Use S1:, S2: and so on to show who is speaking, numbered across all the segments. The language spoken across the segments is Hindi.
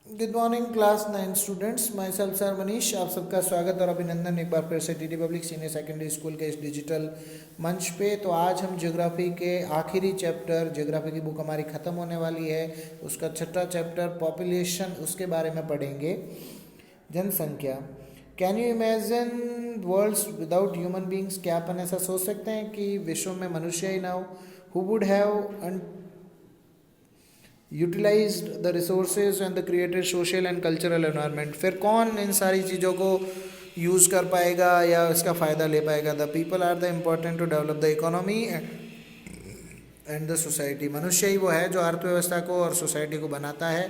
S1: Good morning class 9 students, my self sir Manish. आप सबका स्वागत और अभिनंदन एक बार फिर से TT public senior secondary school के इस डिजिटल मंच पे। तो आज हम ज्योग्राफी के आखिरी चैप्टर, ज्योग्राफी की बुक हमारी ख़त्म होने वाली है, उसका छठा चैप्टर पॉपुलेशन, उसके बारे में पढ़ेंगे। जनसंख्या। Can you imagine worlds without human beings? क्या अपन ऐसा सोच सकते हैं कि विश्व में मनुष्य ही ना हो? Who would have utilised the resources and the created social and cultural environment? फिर कौन इन सारी चीज़ों को यूज़ कर पाएगा या इसका फ़ायदा ले पाएगा? The people are the important to develop the economy and the society. मनुष्य ही वो है जो अर्थव्यवस्था को और सोसाइटी को बनाता है।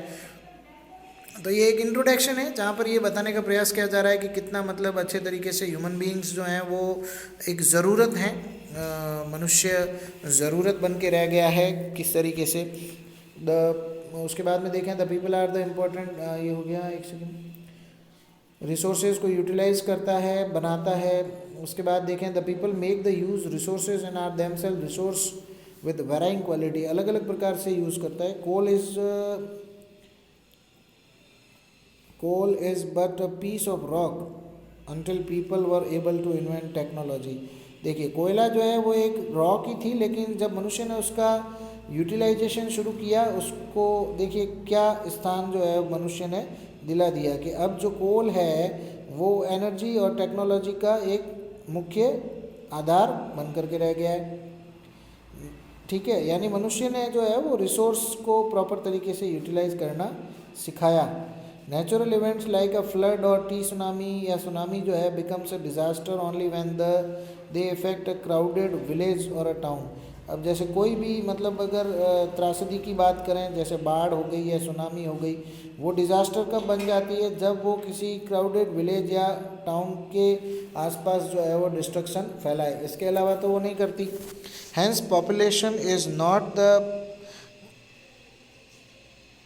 S1: तो ये एक इंट्रोडक्शन है जहाँ पर ये बताने का प्रयास किया जा रहा है कि कितना मतलब अच्छे तरीके से ह्यूमन बीइंग्स जो हैं वो एक ज़रूरत हैं, मनुष्य ज़रूरत बन के रह गया है किस तरीके से। उसके बाद में देखें the people are the important, ये हो गया, एक सेकेंड। रिसोर्सेज को यूटिलाइज करता है, बनाता है। उसके बाद देखें the people make the use resources and are them self resource with varying quality. अलग अलग प्रकार से यूज़ करता है। Coal is but a piece of rock until people were able to invent technology. देखिए, कोयला जो है वो एक रॉक ही थी, लेकिन जब मनुष्य ने उसका यूटिलाइजेशन शुरू किया, उसको देखिए क्या स्थान जो है मनुष्य ने दिला दिया कि अब जो कोल है वो एनर्जी और टेक्नोलॉजी का एक मुख्य आधार बन करके रह गया है। ठीक है, यानी मनुष्य ने जो है वो रिसोर्स को प्रॉपर तरीके से यूटिलाइज करना सिखाया। नेचुरल इवेंट्स लाइक अ फ्लड और टी सुनामी या सुनामी जो है becomes a disaster only when they effect a crowded village और अ टाउन। अब जैसे कोई भी मतलब अगर त्रासदी की बात करें, जैसे बाढ़ हो गई या सुनामी हो गई, वो डिज़ास्टर कब बन जाती है? जब वो किसी क्राउडेड विलेज या टाउन के आसपास जो है वो डिस्ट्रक्शन फैलाए। इसके अलावा तो वो नहीं करती। Hence population is not the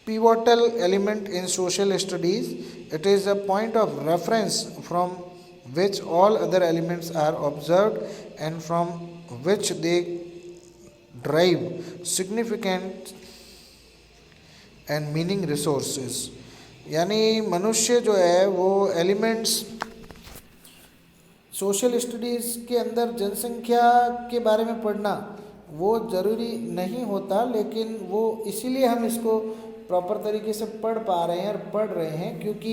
S1: pivotal element in social studies. It is a point of reference from which all other elements are observed and from which they derive significant and meaning resources। यानी मनुष्य जो है वो एलिमेंट्स सोशल स्टडीज़ के अंदर जनसंख्या के बारे में पढ़ना वो ज़रूरी नहीं होता, लेकिन वो इसीलिए हम इसको प्रॉपर तरीके से पढ़ पा रहे हैं और पढ़ रहे हैं क्योंकि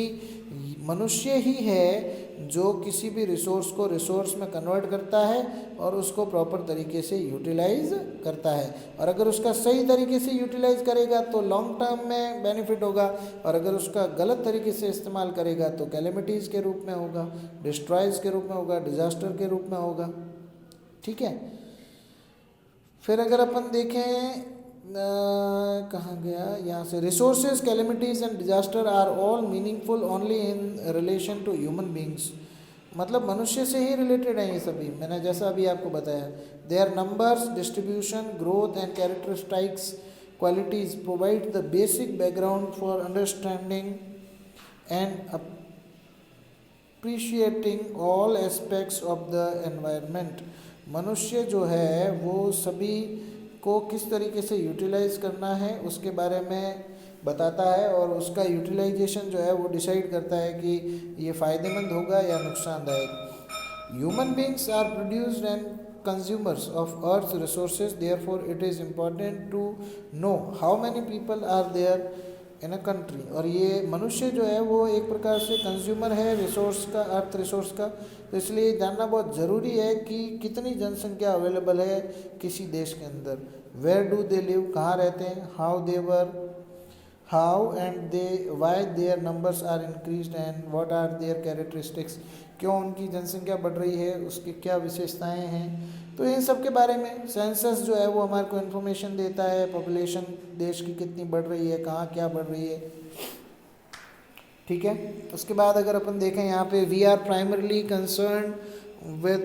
S1: मनुष्य ही है जो किसी भी रिसोर्स को रिसोर्स में कन्वर्ट करता है और उसको प्रॉपर तरीके से यूटिलाइज करता है। और अगर उसका सही तरीके से यूटिलाइज करेगा तो लॉन्ग टर्म में बेनिफिट होगा, और अगर उसका गलत तरीके से इस्तेमाल करेगा तो कैलेमिटीज़ के रूप में होगा, डिस्ट्रॉयज़ के रूप में होगा, डिज़ास्टर के रूप में होगा। ठीक है, फिर अगर अपन देखें कहाँ गया, यहाँ से resources, calamities and disaster are all meaningful only in relation to human beings. मतलब मनुष्य से ही रिलेटेड हैं ये सभी, मैंने जैसा अभी आपको बताया। Their numbers, distribution, growth and characteristics qualities provide the basic background for understanding and appreciating all aspects of the environment. मनुष्य जो है वो सभी को किस तरीके से यूटिलाइज करना है उसके बारे में बताता है, और उसका यूटिलाइजेशन जो है वो डिसाइड करता है कि ये फ़ायदेमंद होगा या नुकसानदायक। Human beings are produced and consumers of earth resources, therefore it is important to know how many people are there in a country. और ये मनुष्य जो है वो एक प्रकार से कंज्यूमर है रिसोर्स का, अर्थ रिसोर्स का, तो इसलिए जानना बहुत ज़रूरी है कि कितनी जनसंख्या अवेलेबल है किसी देश के अंदर। वेयर डू दे लिव, कहाँ रहते हैं, how and they why their numbers are increased and what are their characteristics, क्यों उनकी जनसंख्या बढ़ रही है, उसकी क्या विशेषताएं हैं। तो इन सब के बारे में सेंसस जो है वो हमारे को इन्फॉर्मेशन देता है, पॉपुलेशन देश की कितनी बढ़ रही है, कहाँ क्या बढ़ रही है। ठीक है, उसके बाद अगर अपन देखें यहाँ पे we are primarily concern with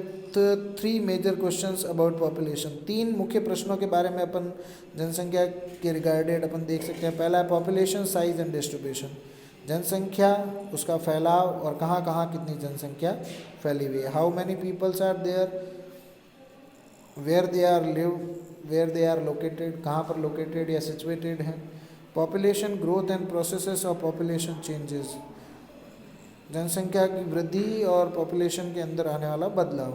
S1: 3 major questions about population. 3 मुख्य प्रश्नों के बारे में अपन जनसंख्या के रिगार्डेड अपन देख सकते हैं। पहला है पॉपुलेशन साइज एंड डिस्ट्रीब्यूशन, जनसंख्या, उसका फैलाव और कहाँ कहाँ कितनी जनसंख्या फैली हुई है। How many peoples are there, where they are live, where they are located, कहाँ पर लोकेटेड या सिचुएटेड हैं। Population growth and processes of population changes, जनसंख्या की वृद्धि और पॉपुलेशन के अंदर आने वाला बदलाव।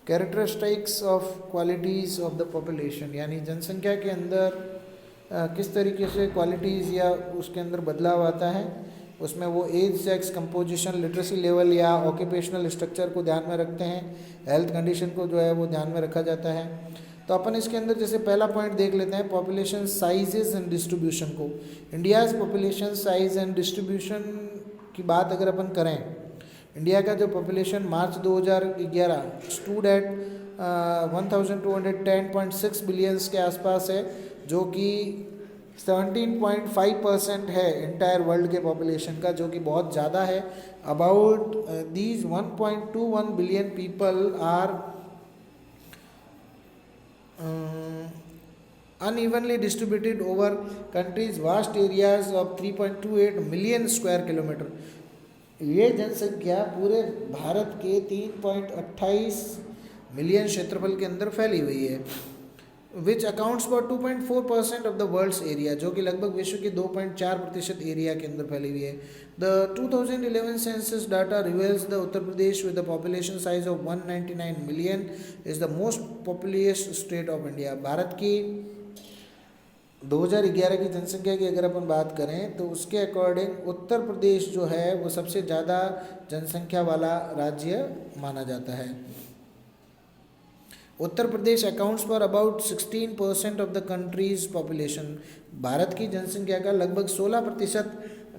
S1: Characteristics of qualities of the population, यानी जनसंख्या के अंदर किस तरीके से क्वालिटीज़ या उसके अंदर बदलाव आता है, उसमें वो age, sex, composition, literacy level या ऑक्यूपेशनल स्ट्रक्चर को ध्यान में रखते हैं, हेल्थ कंडीशन को जो है वो ध्यान में रखा जाता है। तो अपन इसके अंदर जैसे पहला पॉइंट देख लेते हैं, पॉपुलेशन साइजेस एंड डिस्ट्रीब्यूशन को। India's population size and distribution की बात अगर अपन करें, इंडिया का जो population March 2011 stood at 1210.6 billions के आसपास है, जो कि 17.5% है इंटायर वर्ल्ड के पॉपुलेशन का, जो कि बहुत ज़्यादा है। About these 1.21 billion people are unevenly distributed over country's vast areas of 3.28 million square kilometer। ये जनसंख्या पूरे भारत के 3.28 मिलियन क्षेत्रफल के अंदर फैली हुई है, which accounts for 2.4% of the world's area, जो कि लगभग विश्व के 2.4% एरिया के अंदर फैली हुई है। The 2011 census data reveals the Uttar Pradesh with the population size of 199 million is the most populous state of India. Bharat की 2011 की जनसंख्या की अगर अपन बात करें तो उसके अकॉर्डिंग उत्तर प्रदेश जो है वो सबसे ज़्यादा जनसंख्या वाला राज्य माना जाता है। Uttar Pradesh accounts for about 16% of the country's population. भारत की जनसंख्या का लगभग 16%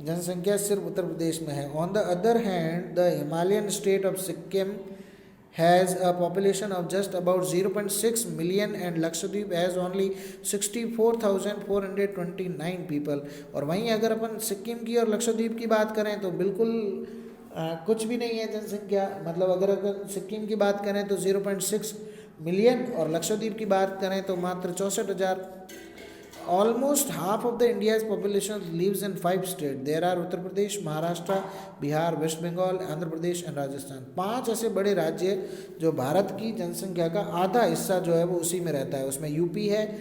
S1: जनसंख्या सिर्फ उत्तर प्रदेश में है। On the other hand the Himalayan state of Sikkim has a population of just about 0.6 million and Lakshadweep has only 64,429 people। और वहीं अगर अपन सिक्किम की और लक्षद्वीप की बात करें तो बिल्कुल कुछ भी नहीं है जनसंख्या, मतलब अगर सिक्किम की बात करें तो 0.6 मिलियन और लक्षद्वीप की बात करें तो मात्र 64,000। Almost half of the India's population lives in 5 states. There are Uttar Pradesh, Maharashtra, Bihar, West Bengal, Andhra Pradesh and Rajasthan. 5 ऐसे बड़े राज्य जो भारत की जनसंख्या का आधा हिस्सा जो है वो उसी में रहता है। उसमें यूपी है,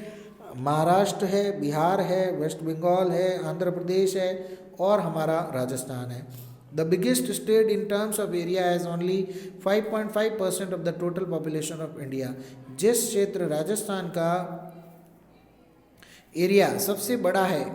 S1: महाराष्ट्र है, बिहार है, वेस्ट बंगाल है, आंध्र प्रदेश है और हमारा राजस्थान है। The biggest state in terms of area has only 5.5% of the total population of India। जिस क्षेत्र राजस्थान का एरिया सबसे बड़ा है,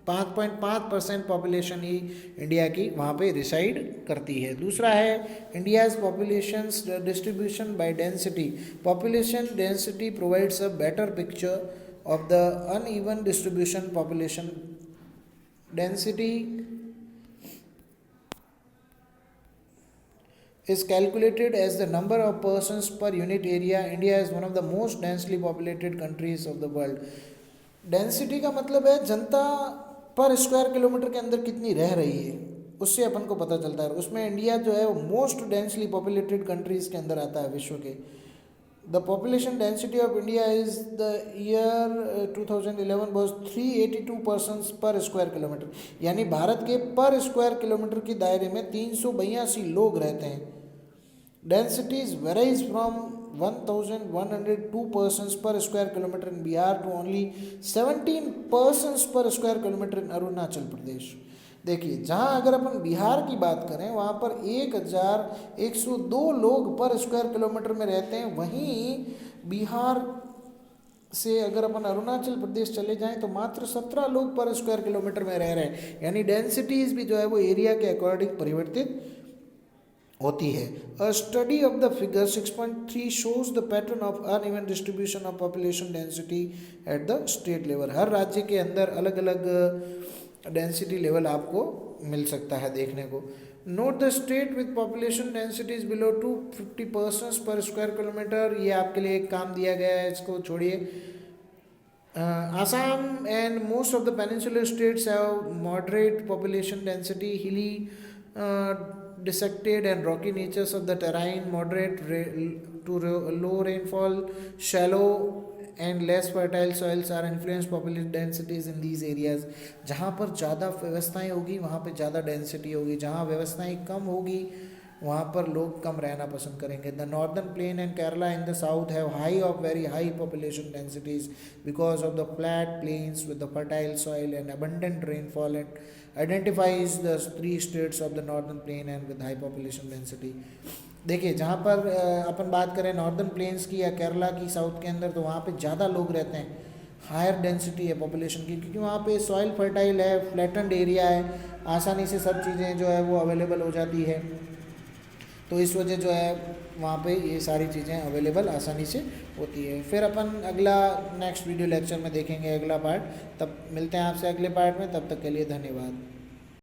S1: 5.5% पॉपुलेशन ही इंडिया की वहाँ पे रिसाइड करती है। दूसरा है India's population distribution by density. Population density provides a better picture of the uneven distribution. Population density is calculated as the number of persons per unit area। India is one of the most densely populated countries of the world। Density का मतलब है जनता पर स्क्वायर किलोमीटर के अंदर कितनी रह रही है, उससे अपन को पता चलता है। उसमें इंडिया जो है वो मोस्ट डेंसली पॉपुलेटेड कंट्रीज़ के अंदर आता है विश्व के। The population density of India is the year 2011 was 382 persons पर स्क्वायर किलोमीटर, यानी भारत के पर स्क्वायर किलोमीटर के दायरे में 382 लोग रहते हैं। Densities varies from 1102 persons per square kilometer in Bihar to only 17 persons per square kilometer in Arunachal Pradesh. देखिए, जहाँ अगर अपन बिहार की बात करें वहाँ पर 1102 लोग पर स्क्वायर किलोमीटर में रहते हैं, वहीं बिहार से अगर अपन अरुणाचल प्रदेश चले जाएं तो मात्र 17 लोग पर स्क्वायर किलोमीटर में रह रहे हैं। यानी डेंसिटीज़ भी जो है वो एरिया के अकॉर्डिंग परिवर्तित होती है। A study of the figure 6.3 shows the pattern of uneven distribution of population density at the state level. हर राज्य के अंदर अलग अलग डेंसिटी लेवल आपको मिल सकता है देखने को। Note the state with population densities below 250 persons पर स्क्वायर किलोमीटर। ये आपके लिए एक काम दिया गया है, इसको छोड़िए। Assam and most of the peninsular states have moderate population density, hilly, dissected and rocky natures of the terrain, moderate to low rainfall, shallow and less fertile soils are influenced population densities in these areas। जहाँ पर ज़्यादा व्यवस्थाएं होगी वहाँ पे ज़्यादा डेंसिटी होगी, जहाँ व्यवस्थाएं कम होगी वहाँ पर लोग कम रहना पसंद करेंगे। The northern plain and Kerala in the south have high of very high population densities because of the flat plains with the fertile soil and abundant rainfall and identifies the three states of the northern plain and with high population density। देखिए जहाँ पर अपन बात करें नॉर्दर्न प्लेन्स की या केरला की साउथ के अंदर, तो वहाँ पे ज़्यादा लोग रहते हैं, हायर डेंसिटी है पॉपुलेशन की, क्योंकि वहाँ पे सॉइल फर्टाइल है, फ्लैटेंड एरिया है, आसानी से सब चीज़ें जो है वो अवेलेबल हो जाती है। तो इस वजह जो है वहाँ पे ये सारी चीज़ें अवेलेबल आसानी से होती है। फिर अपन अगला नेक्स्ट वीडियो लेक्चर में देखेंगे अगला पार्ट। तब मिलते हैं आपसे अगले पार्ट में, तब तक के लिए धन्यवाद।